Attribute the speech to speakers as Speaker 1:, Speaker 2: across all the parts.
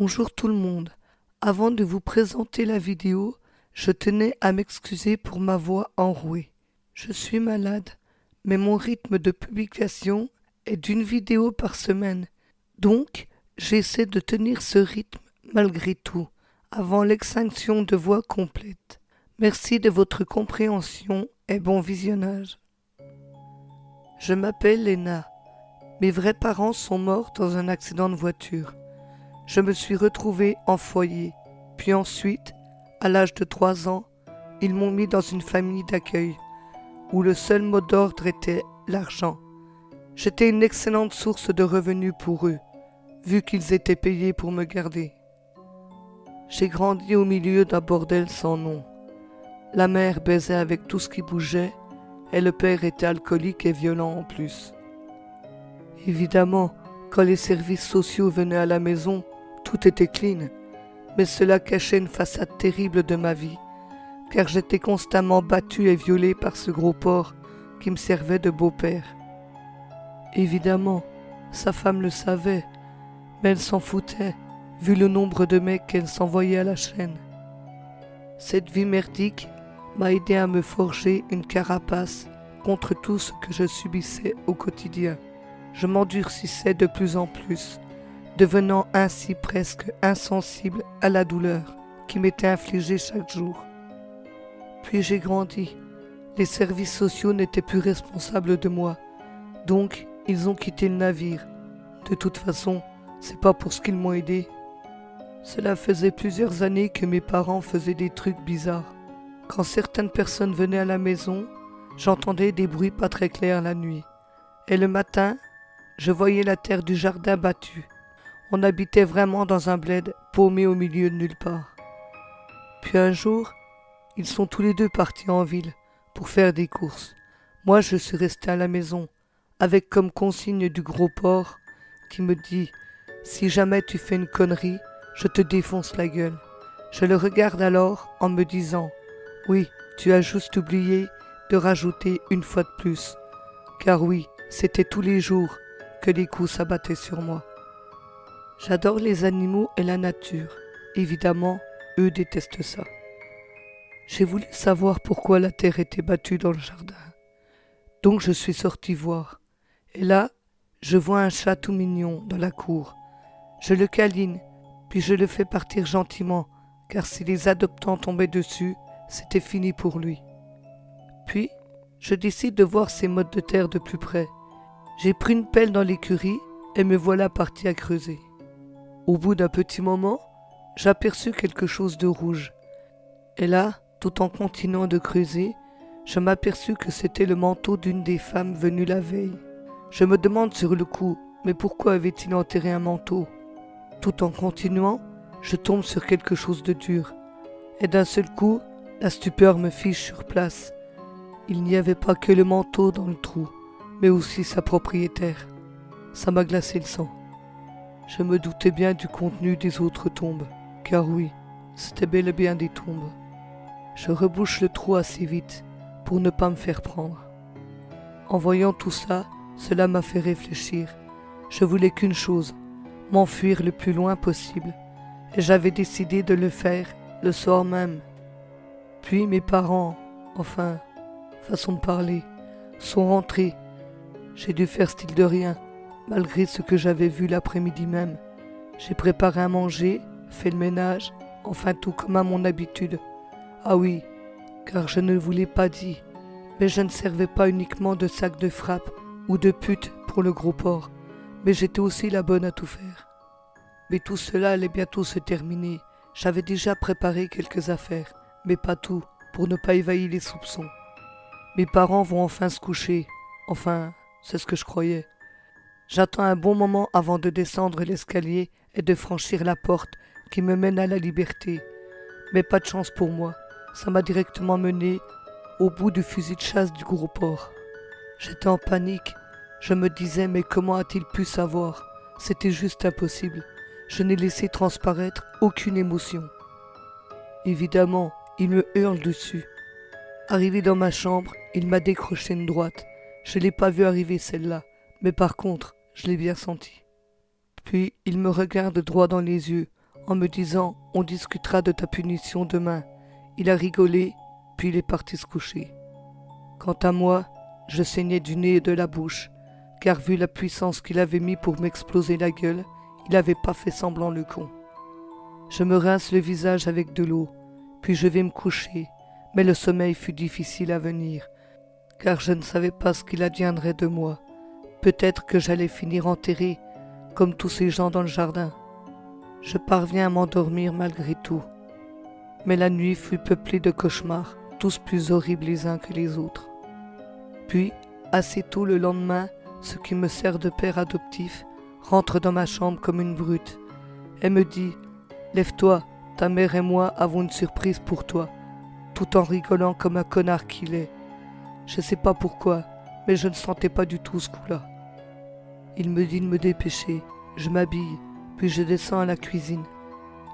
Speaker 1: Bonjour tout le monde. Avant de vous présenter la vidéo, je tenais à m'excuser pour ma voix enrouée. Je suis malade, mais mon rythme de publication est d'une vidéo par semaine. Donc, j'essaie de tenir ce rythme malgré tout, avant l'extinction de voix complète. Merci de votre compréhension et bon visionnage. Je m'appelle Léna. Mes vrais parents sont morts dans un accident de voiture. Je me suis retrouvée en foyer, puis ensuite, à l'âge de 3 ans, ils m'ont mis dans une famille d'accueil, où le seul mot d'ordre était l'argent. J'étais une excellente source de revenus pour eux, vu qu'ils étaient payés pour me garder. J'ai grandi au milieu d'un bordel sans nom. La mère baisait avec tout ce qui bougeait, et le père était alcoolique et violent en plus. Évidemment, quand les services sociaux venaient à la maison, tout était clean, mais cela cachait une façade terrible de ma vie, car j'étais constamment battue et violée par ce gros porc qui me servait de beau-père. Évidemment, sa femme le savait, mais elle s'en foutait, vu le nombre de mecs qu'elle s'envoyait à la chaîne. Cette vie merdique m'a aidé à me forger une carapace contre tout ce que je subissais au quotidien. Je m'endurcissais de plus en plus, devenant ainsi presque insensible à la douleur qui m'était infligée chaque jour. Puis j'ai grandi. Les services sociaux n'étaient plus responsables de moi, donc ils ont quitté le navire. De toute façon, c'est pas pour ce qu'ils m'ont aidé. Cela faisait plusieurs années que mes parents faisaient des trucs bizarres. Quand certaines personnes venaient à la maison, j'entendais des bruits pas très clairs la nuit. Et le matin, je voyais la terre du jardin battue. On habitait vraiment dans un bled paumé au milieu de nulle part. Puis un jour, ils sont tous les deux partis en ville pour faire des courses. Moi, je suis resté à la maison, avec comme consigne du gros porc qui me dit « Si jamais tu fais une connerie, je te défonce la gueule. » Je le regarde alors en me disant « Oui, tu as juste oublié de rajouter une fois de plus. » Car oui, c'était tous les jours que les coups s'abattaient sur moi. J'adore les animaux et la nature. Évidemment, eux détestent ça. J'ai voulu savoir pourquoi la terre était battue dans le jardin. Donc je suis sorti voir. Et là, je vois un chat tout mignon dans la cour. Je le câline, puis je le fais partir gentiment, car si les adoptants tombaient dessus, c'était fini pour lui. Puis, je décide de voir ces mottes de terre de plus près. J'ai pris une pelle dans l'écurie et me voilà parti à creuser. Au bout d'un petit moment, j'aperçus quelque chose de rouge. Et là, tout en continuant de creuser, je m'aperçus que c'était le manteau d'une des femmes venues la veille. Je me demande sur le coup, mais pourquoi avait-il enterré un manteau? Tout en continuant, je tombe sur quelque chose de dur. Et d'un seul coup, la stupeur me fige sur place. Il n'y avait pas que le manteau dans le trou, mais aussi sa propriétaire. Ça m'a glacé le sang. Je me doutais bien du contenu des autres tombes, car oui, c'était bel et bien des tombes. Je rebouche le trou assez vite, pour ne pas me faire prendre. En voyant tout ça, cela m'a fait réfléchir. Je voulais qu'une chose, m'enfuir le plus loin possible, et j'avais décidé de le faire le soir même. Puis mes parents, enfin, façon de parler, sont rentrés. J'ai dû faire style de rien, malgré ce que j'avais vu l'après-midi même. J'ai préparé à manger, fait le ménage, enfin tout comme à mon habitude. Ah oui, car je ne vous l'ai pas dit, mais je ne servais pas uniquement de sac de frappe ou de pute pour le gros porc, mais j'étais aussi la bonne à tout faire. Mais tout cela allait bientôt se terminer. J'avais déjà préparé quelques affaires, mais pas tout, pour ne pas éveiller les soupçons. Mes parents vont enfin se coucher, enfin, c'est ce que je croyais. J'attends un bon moment avant de descendre l'escalier et de franchir la porte qui me mène à la liberté. Mais pas de chance pour moi, ça m'a directement mené au bout du fusil de chasse du gros porc. J'étais en panique, je me disais mais comment a-t-il pu savoir? C'était juste impossible, je n'ai laissé transparaître aucune émotion. Évidemment, il me hurle dessus. Arrivé dans ma chambre, il m'a décroché une droite. Je l'ai pas vu arriver celle-là, mais par contre, je l'ai bien senti. Puis il me regarde droit dans les yeux, en me disant « On discutera de ta punition demain ». Il a rigolé, puis il est parti se coucher. Quant à moi, je saignais du nez et de la bouche, car vu la puissance qu'il avait mis pour m'exploser la gueule, il n'avait pas fait semblant le con. Je me rince le visage avec de l'eau, puis je vais me coucher, mais le sommeil fut difficile à venir, car je ne savais pas ce qu'il adviendrait de moi. Peut-être que j'allais finir enterré, comme tous ces gens dans le jardin. Je parviens à m'endormir malgré tout. Mais la nuit fut peuplée de cauchemars, tous plus horribles les uns que les autres. Puis, assez tôt le lendemain, ce qui me sert de père adoptif rentre dans ma chambre comme une brute. Elle me dit « Lève-toi, ta mère et moi avons une surprise pour toi », tout en rigolant comme un connard qu'il est. Je ne sais pas pourquoi, mais je ne sentais pas du tout ce coup-là. Il me dit de me dépêcher, je m'habille, puis je descends à la cuisine.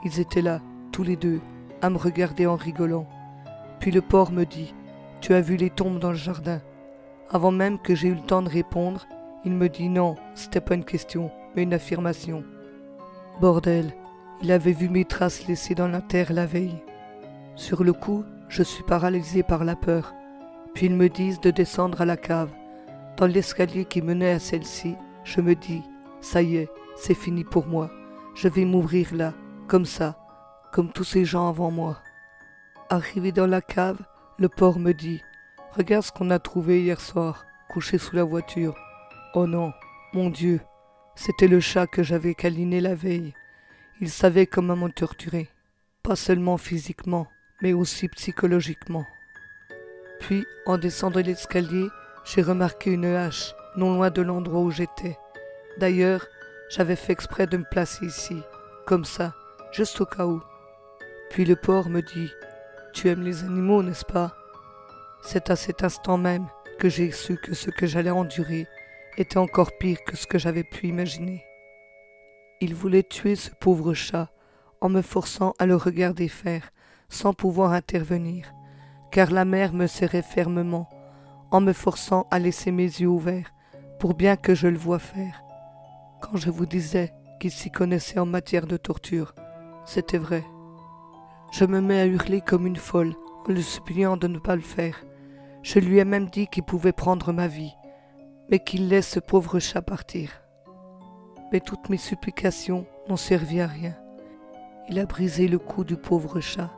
Speaker 1: Ils étaient là, tous les deux, à me regarder en rigolant. Puis le porc me dit « Tu as vu les tombes dans le jardin ?» Avant même que j'aie eu le temps de répondre, il me dit non, c'était pas une question, mais une affirmation. Bordel, il avait vu mes traces laissées dans la terre la veille. Sur le coup, je suis paralysé par la peur. Puis ils me disent de descendre à la cave. Dans l'escalier qui menait à celle-ci, je me dis « Ça y est, c'est fini pour moi. Je vais m'ouvrir là, comme ça, comme tous ces gens avant moi. » Arrivé dans la cave, le porc me dit « Regarde ce qu'on a trouvé hier soir, couché sous la voiture. » Oh non, mon Dieu, c'était le chat que j'avais câliné la veille. Il savait comment me torturer, pas seulement physiquement, mais aussi psychologiquement. Puis, en descendant l'escalier, j'ai remarqué une hache, non loin de l'endroit où j'étais. D'ailleurs, j'avais fait exprès de me placer ici, comme ça, juste au cas où. Puis le porc me dit « Tu aimes les animaux, n'est-ce pas ?» C'est à cet instant même que j'ai su que ce que j'allais endurer était encore pire que ce que j'avais pu imaginer. Il voulait tuer ce pauvre chat en me forçant à le regarder faire, sans pouvoir intervenir, car la mère me serrait fermement, en me forçant à laisser mes yeux ouverts, pour bien que je le voie faire. Quand je vous disais qu'il s'y connaissait en matière de torture, c'était vrai. Je me mets à hurler comme une folle, en le suppliant de ne pas le faire. Je lui ai même dit qu'il pouvait prendre ma vie, mais qu'il laisse ce pauvre chat partir. Mais toutes mes supplications n'ont servi à rien. Il a brisé le cou du pauvre chat,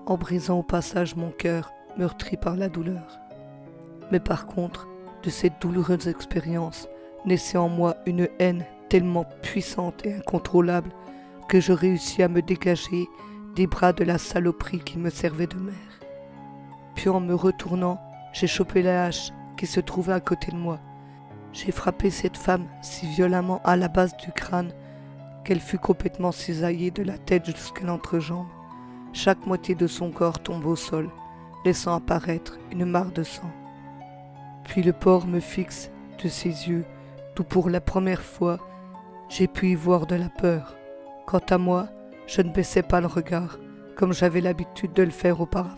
Speaker 1: en brisant au passage mon cœur, meurtri par la douleur. Mais par contre, de cette douloureuse expérience, naissait en moi une haine tellement puissante et incontrôlable que je réussis à me dégager des bras de la saloperie qui me servait de mère. Puis en me retournant, j'ai chopé la hache qui se trouvait à côté de moi. J'ai frappé cette femme si violemment à la base du crâne qu'elle fut complètement cisaillée de la tête jusqu'à l'entrejambe. Chaque moitié de son corps tombe au sol, laissant apparaître une mare de sang. Puis le porc me fixe de ses yeux, d'où pour la première fois, j'ai pu y voir de la peur. Quant à moi, je ne baissais pas le regard, comme j'avais l'habitude de le faire auparavant.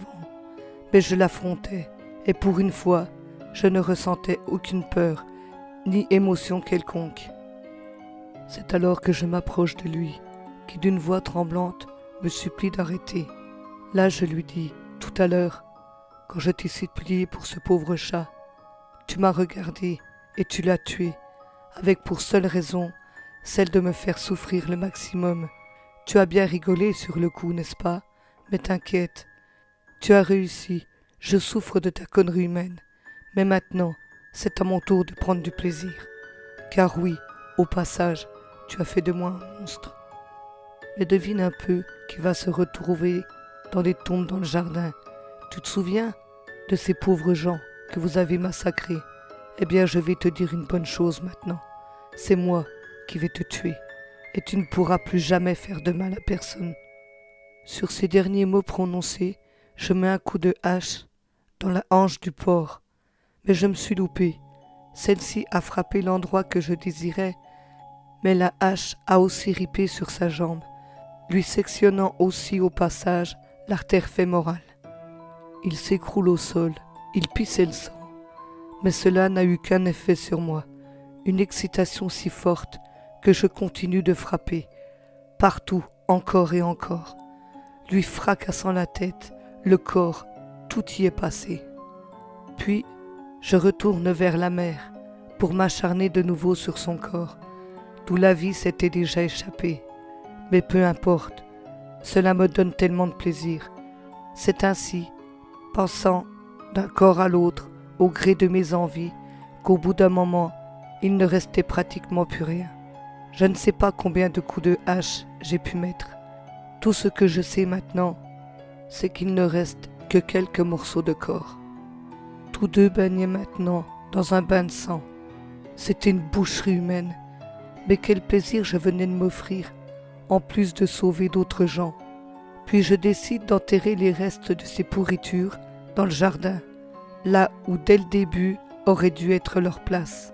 Speaker 1: Mais je l'affrontais, et pour une fois, je ne ressentais aucune peur, ni émotion quelconque. C'est alors que je m'approche de lui, qui d'une voix tremblante me supplie d'arrêter. Là je lui dis, tout à l'heure, quand je t'ai supplié pour ce pauvre chat, tu m'as regardé et tu l'as tué, avec pour seule raison, celle de me faire souffrir le maximum. Tu as bien rigolé sur le coup, n'est-ce pas? Mais t'inquiète, tu as réussi, je souffre de ta connerie humaine. Mais maintenant, c'est à mon tour de prendre du plaisir. Car oui, au passage, tu as fait de moi un monstre. Mais devine un peu qui va se retrouver dans les tombes dans le jardin. Tu te souviens de ces pauvres gens que vous avez massacrés? Eh bien, je vais te dire une bonne chose maintenant. C'est moi qui vais te tuer, et tu ne pourras plus jamais faire de mal à personne. Sur ces derniers mots prononcés, je mets un coup de hache dans la hanche du porc. Mais je me suis loupé. Celle-ci a frappé l'endroit que je désirais, mais la hache a aussi ripé sur sa jambe, lui sectionnant aussi au passage l'artère fémorale. Il s'écroule au sol, il pissait le sang, mais cela n'a eu qu'un effet sur moi, une excitation si forte que je continue de frapper, partout encore et encore, lui fracassant la tête, le corps, tout y est passé. Puis, je retourne vers la mer pour m'acharner de nouveau sur son corps, d'où la vie s'était déjà échappée. Mais peu importe, cela me donne tellement de plaisir. C'est ainsi, passant d'un corps à l'autre, au gré de mes envies, qu'au bout d'un moment, il ne restait pratiquement plus rien. Je ne sais pas combien de coups de hache j'ai pu mettre. Tout ce que je sais maintenant, c'est qu'il ne reste que quelques morceaux de corps. Tous deux baignaient maintenant dans un bain de sang. C'était une boucherie humaine. Mais quel plaisir je venais de m'offrir, en plus de sauver d'autres gens. Puis je décide d'enterrer les restes de ces pourritures dans le jardin, là où dès le début aurait dû être leur place.